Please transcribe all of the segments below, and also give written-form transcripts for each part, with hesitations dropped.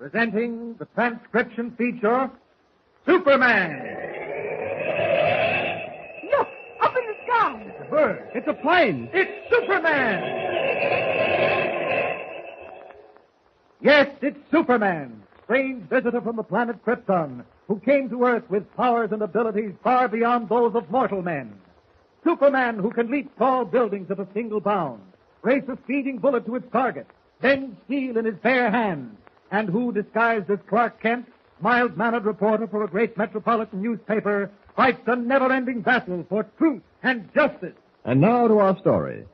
Presenting the transcription feature, Superman. Look, up in the sky. It's a bird. It's a plane. It's Superman. Yes, it's Superman, strange visitor from the planet Krypton, who came to Earth with powers and abilities far beyond those of mortal men. Superman who can leap tall buildings at a single bound, race a speeding bullet to its target, bend steel in his bare hands, and who, disguised as Clark Kent, mild-mannered reporter for a great metropolitan newspaper, fights a never-ending battle for truth and justice. And now to our story.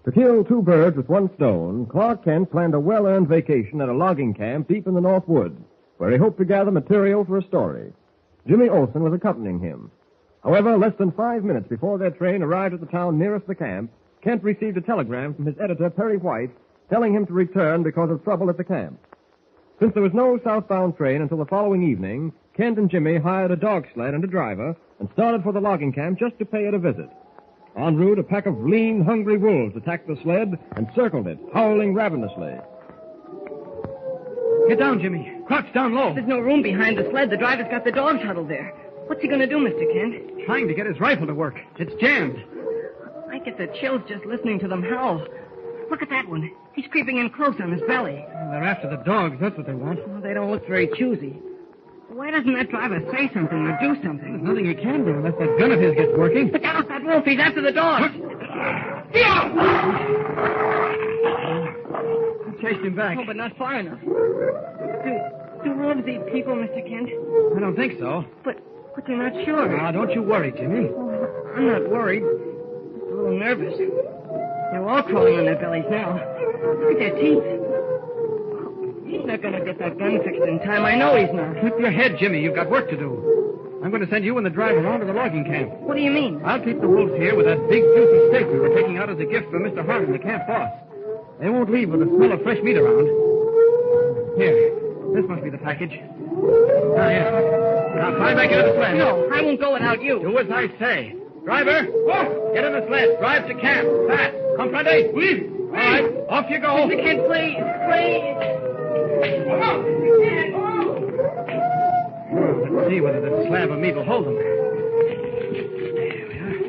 To kill two birds with one stone, Clark Kent planned a well-earned vacation at a logging camp deep in the North Woods, where he hoped to gather material for a story. Jimmy Olsen was accompanying him. However, less than 5 minutes before their train arrived at the town nearest the camp, Kent received a telegram from his editor, Perry White, telling him to return because of trouble at the camp. Since there was no southbound train until the following evening, Kent and Jimmy hired a dog sled and a driver and started for the logging camp just to pay it a visit. En route, a pack of lean, hungry wolves attacked the sled and circled it, howling ravenously. Get down, Jimmy. Crouch down low. There's no room behind the sled. The driver's got the dogs huddled there. What's he going to do, Mr. Kent? Trying to get his rifle to work. It's jammed. I get the chills just listening to them howl. Look at that one. He's creeping in close on his belly. They're after the dogs. That's what they want. Well, they don't look very choosy. Why doesn't that driver say something or do something? There's nothing he can do unless that gun of his gets working. Look out, that wolf. He's after the dogs. I chased him back. Oh, but not far enough. Do wolves eat people, Mr. Kent? I don't think so. But you're not sure. Now, don't you worry, Jimmy. Oh, I'm not worried. Just a little nervous. They're all crawling on their bellies now. Look at their teeth. He's not going to get that gun fixed in time. I know he's not. Keep your head, Jimmy. You've got work to do. I'm going to send you and the driver on to the logging camp. What do you mean? I'll keep the wolves here with that big, juicy steak we were taking out as a gift for Mr. Harmon, the camp boss. They won't leave with the smell of fresh meat around. Here, this must be the package. Ah, yes. Now, climb back into the sled. No, I won't go without you. Do as I say. Driver, get in the sled. Drive to camp. Fast. Comprende? Oui. All right, off you go. Mr. Kent, please. Well, let's see whether this slab of meat will hold them. There we are.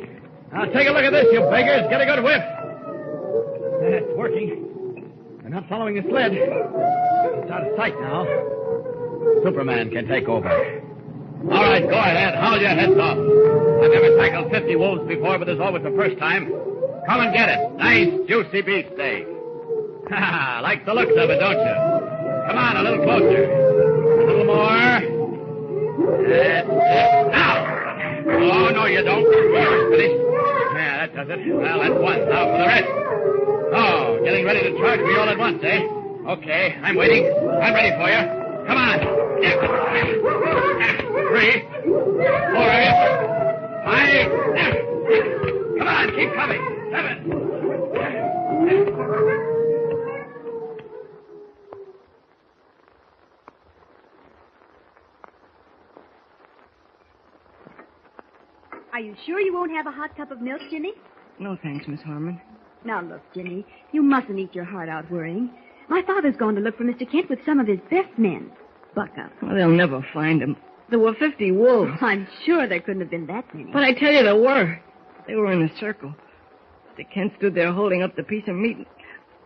Now, take a look at this, you beggars. Get a good whiff. That's working. They're not following the sled. It's out of sight now. Superman can take over. All right, go ahead. Hold your heads off. I've never tackled 50 wolves before, but this is always the first time. Come and get it. Nice, juicy beefsteak. Ha, like the looks of it, don't you? Come on, a little closer. A little more. That's it. Now. Oh, no, you don't. Finished. Yeah, that does it. Well, that's one. Now for the rest. Oh, getting ready to charge me all at once, eh? Okay, I'm waiting. I'm ready for you. Come on. 3, 4, 5. Come on, keep coming. 7. Are you sure you won't have a hot cup of milk, Jimmy? No, thanks, Miss Harmon. Now, look, Jimmy, you mustn't eat your heart out worrying. My father's gone to look for Mr. Kent with some of his best men. Buck up. Well, they'll never find him. There were 50 wolves. I'm sure there couldn't have been that many. But I tell you, there were. They were in a circle. Mr. Kent stood there holding up the piece of meat.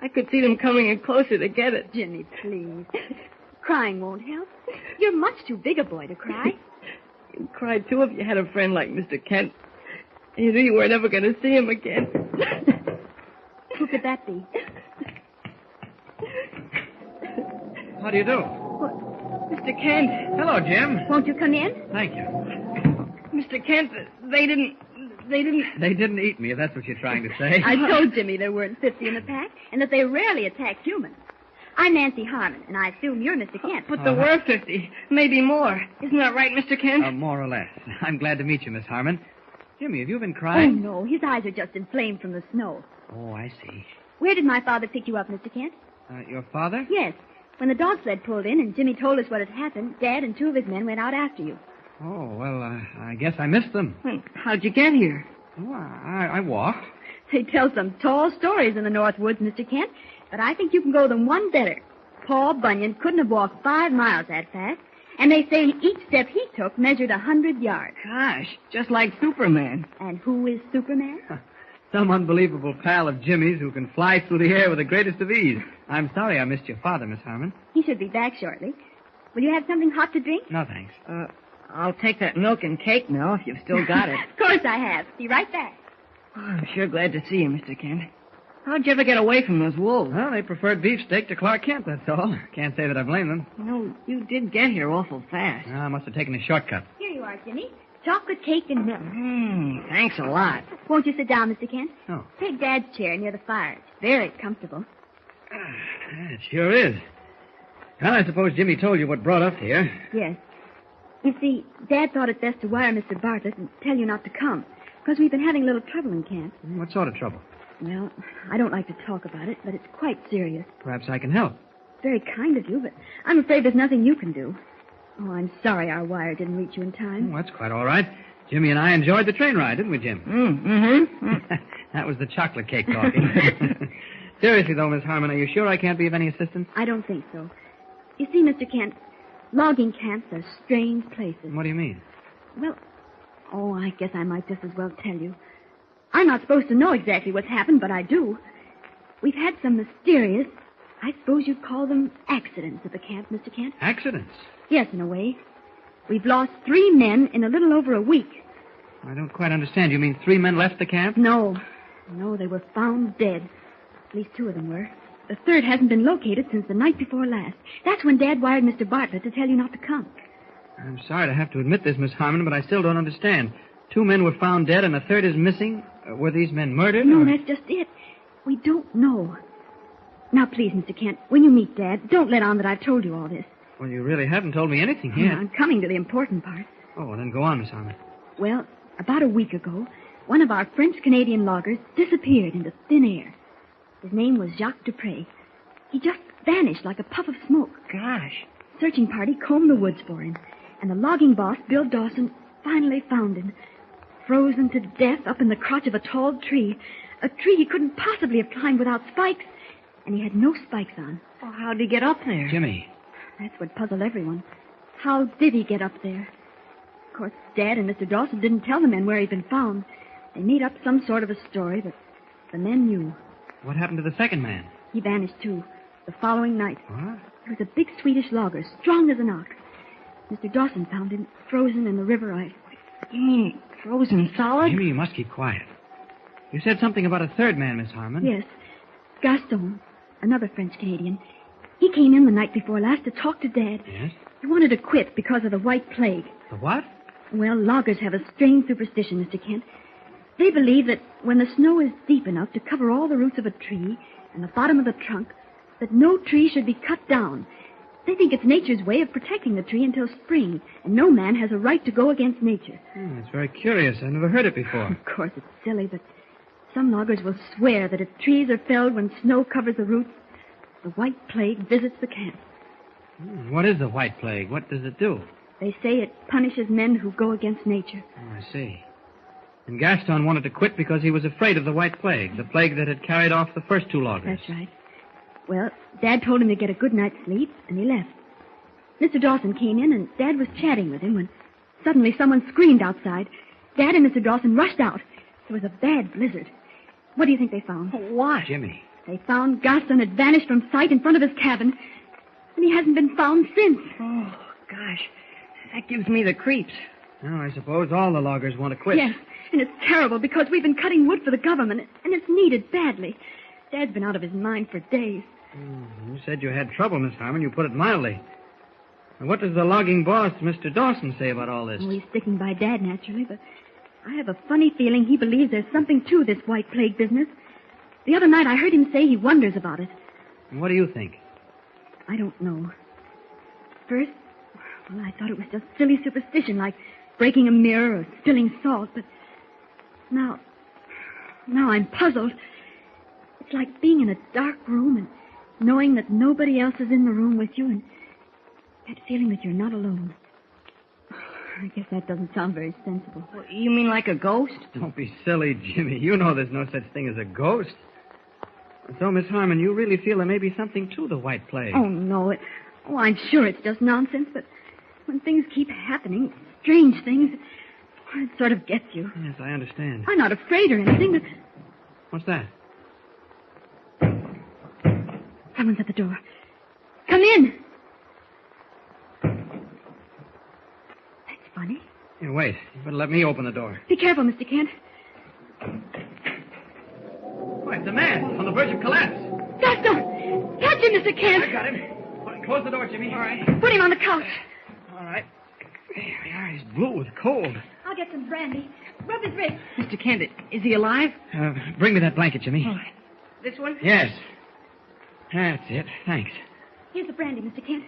I could see them coming in closer to get it. Jimmy, please. Crying won't help. You're much too big a boy to cry. You'd cry, too, if you had a friend like Mr. Kent. You knew you were never going to see him again. Who could that be? How do you do? What? Mr. Kent. Hello, Jim. Won't you come in? Thank you. Mr. Kent, they didn't... They didn't eat me, if that's what you're trying to say. I told Jimmy there weren't 50 in the pack, and that they rarely attack humans. I'm Nancy Harmon, and I assume you're Mr. Kent. But there were 50. Maybe more. Isn't that right, Mr. Kent? More or less. I'm glad to meet you, Miss Harmon. Jimmy, have you been Oh, crying? no. His eyes are just inflamed from the snow. Oh, I see. Where did my father pick you up, Mr. Kent? Your father? Yes. When the dog sled pulled in and Jimmy told us what had happened, Dad and 2 of his men went out after you. Oh, well, I guess I missed them. Well, how'd you get here? Oh, I walked. They tell some tall stories in the North Woods, Mr. Kent, but I think you can go them one better. Paul Bunyan couldn't have walked 5 miles that fast, and they say each step he took measured 100 yards. Gosh, just like Superman. And who is Superman? Some unbelievable pal of Jimmy's who can fly through the air with the greatest of ease. I'm sorry I missed your father, Miss Harmon. He should be back shortly. Will you have something hot to drink? No, thanks. I'll take that milk and cake now, if you've still got it. Of course I have. Be right back. Oh, I'm sure glad to see you, Mr. Kent. How'd you ever get away from those wolves? Well, they preferred beefsteak to Clark Kent, that's all. Can't say that I blame them. You know, you did get here awful fast. I must have taken a shortcut. Here you are, Jimmy. Chocolate cake and milk. Thanks a lot. Won't you sit down, Mr. Kent? Oh. Take Dad's chair near the fire. It's very comfortable. It sure is. Well, I suppose Jimmy told you what brought us here. Yes. You see, Dad thought it best to wire Mr. Bartlett and tell you not to come, because we've been having a little trouble in camp. What sort of trouble? Well, I don't like to talk about it, but it's quite serious. Perhaps I can help. Very kind of you, but I'm afraid there's nothing you can do. Oh, I'm sorry our wire didn't reach you in time. Oh, that's quite all right. Jimmy and I enjoyed the train ride, didn't we, Jim? That was the chocolate cake talking. Seriously, though, Miss Harmon, are you sure I can't be of any assistance? I don't think so. You see, Mr. Kent, logging camps are strange places. What do you mean? Well, I guess I might just as well tell you. I'm not supposed to know exactly what's happened, but I do. We've had some mysterious, I suppose you'd call them accidents at the camp, Mr. Kent. Accidents? Yes, in a way. We've lost 3 men in a little over a week. I don't quite understand. You mean 3 men left the camp? No, they were found dead. At least 2 of them were. The third hasn't been located since the night before last. That's when Dad wired Mr. Bartlett to tell you not to come. I'm sorry to have to admit this, Miss Harmon, but I still don't understand. 2 men were found dead and a third is missing. Were these men murdered? No, that's just it. We don't know. Now, please, Mr. Kent, when you meet Dad, don't let on that I've told you all this. Well, you really haven't told me anything yet. I'm coming to the important part. Oh, well, then go on, Miss Harmon. Well, about a week ago, one of our French-Canadian loggers disappeared into thin air. His name was Jacques Dupre. He just vanished like a puff of smoke. Gosh. Searching party combed the woods for him, and the logging boss, Bill Dawson, finally found him, frozen to death up in the crotch of a tall tree, a tree he couldn't possibly have climbed without spikes, and he had no spikes on. Well, how'd he get up there? Jimmy. That's what puzzled everyone. How did he get up there? Of course, Dad and Mr. Dawson didn't tell the men where he'd been found. They made up some sort of a story, but the men knew. What happened to the second man? He vanished, too, the following night. What? He was a big Swedish logger, strong as an ox. Mr. Dawson found him frozen in the river ice. You mean frozen solid? Jimmy, you must keep quiet. You said something about a third man, Miss Harmon. Yes. Gaston, another French-Canadian. He came in the night before last to talk to Dad. Yes? He wanted to quit because of the white plague. The what? Well, loggers have a strange superstition, Mr. Kent. They believe that when the snow is deep enough to cover all the roots of a tree and the bottom of the trunk, that no tree should be cut down. They think it's nature's way of protecting the tree until spring, and no man has a right to go against nature. That's very curious. I've never heard it before. Of course, it's silly, but some loggers will swear that if trees are felled when snow covers the roots, the white plague visits the camp. What is the white plague? What does it do? They say it punishes men who go against nature. Oh, I see. And Gaston wanted to quit because he was afraid of the white plague, the plague that had carried off the first 2 loggers. That's right. Well, Dad told him to get a good night's sleep, and he left. Mr. Dawson came in, and Dad was chatting with him when suddenly someone screamed outside. Dad and Mr. Dawson rushed out. There was a bad blizzard. What do you think they found? What? Jimmy. They found Gaston had vanished from sight in front of his cabin, and he hasn't been found since. Oh, gosh. That gives me the creeps. Well, I suppose all the loggers want to quit. Yes, and it's terrible because we've been cutting wood for the government, and it's needed badly. Dad's been out of his mind for days. You said you had trouble, Miss Harmon. You put it mildly. And what does the logging boss, Mr. Dawson, say about all this? Well, he's sticking by Dad, naturally, but I have a funny feeling he believes there's something to this white plague business. The other night I heard him say he wonders about it. And what do you think? I don't know. First, I thought it was just silly superstition, like breaking a mirror or spilling salt, but now I'm puzzled. It's like being in a dark room and knowing that nobody else is in the room with you and that feeling that you're not alone. I guess that doesn't sound very sensible. Well, you mean like a ghost? Don't be silly, Jimmy. You know there's no such thing as a ghost. So, Miss Harmon, you really feel there may be something to the white plague? Oh, no. I'm sure it's just nonsense, but when things keep happening, strange things, it sort of gets you. Yes, I understand. I'm not afraid or anything, but What's that? someone's at the door. Come in. That's funny. Here, wait. You better let me open the door. Be careful, Mr. Kent. Why, it's a man on the verge of collapse. Faster! Catch him, Mr. Kent. I got him. Close the door, Jimmy. All right. Put him on the couch. All right. There we are. He's blue with cold. I'll get some brandy. Rub his wrist. Mr. Kent, is he alive? Bring me that blanket, Jimmy. Oh, this one? Yes. That's it. Thanks. Here's the brandy, Mr. Kent.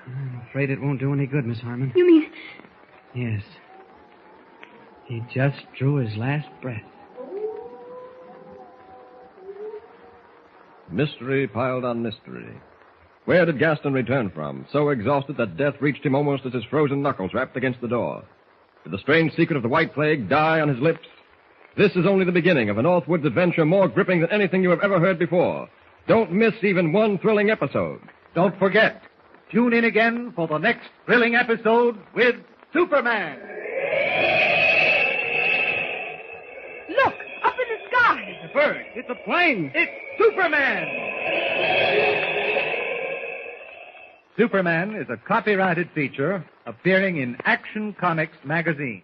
I'm afraid it won't do any good, Miss Harmon. You mean... Yes. He just drew his last breath. Mystery piled on mystery. Where did Gaston return from, so exhausted that death reached him almost as his frozen knuckles rapped against the door? Did the strange secret of the White Plague die on his lips? This is only the beginning of a Northwoods adventure more gripping than anything you have ever heard before. Don't miss even one thrilling episode. Don't forget, tune in again for the next thrilling episode with Superman. Look, up in the sky. It's a bird. It's a plane. It's Superman. Superman is a copyrighted feature appearing in Action Comics magazine.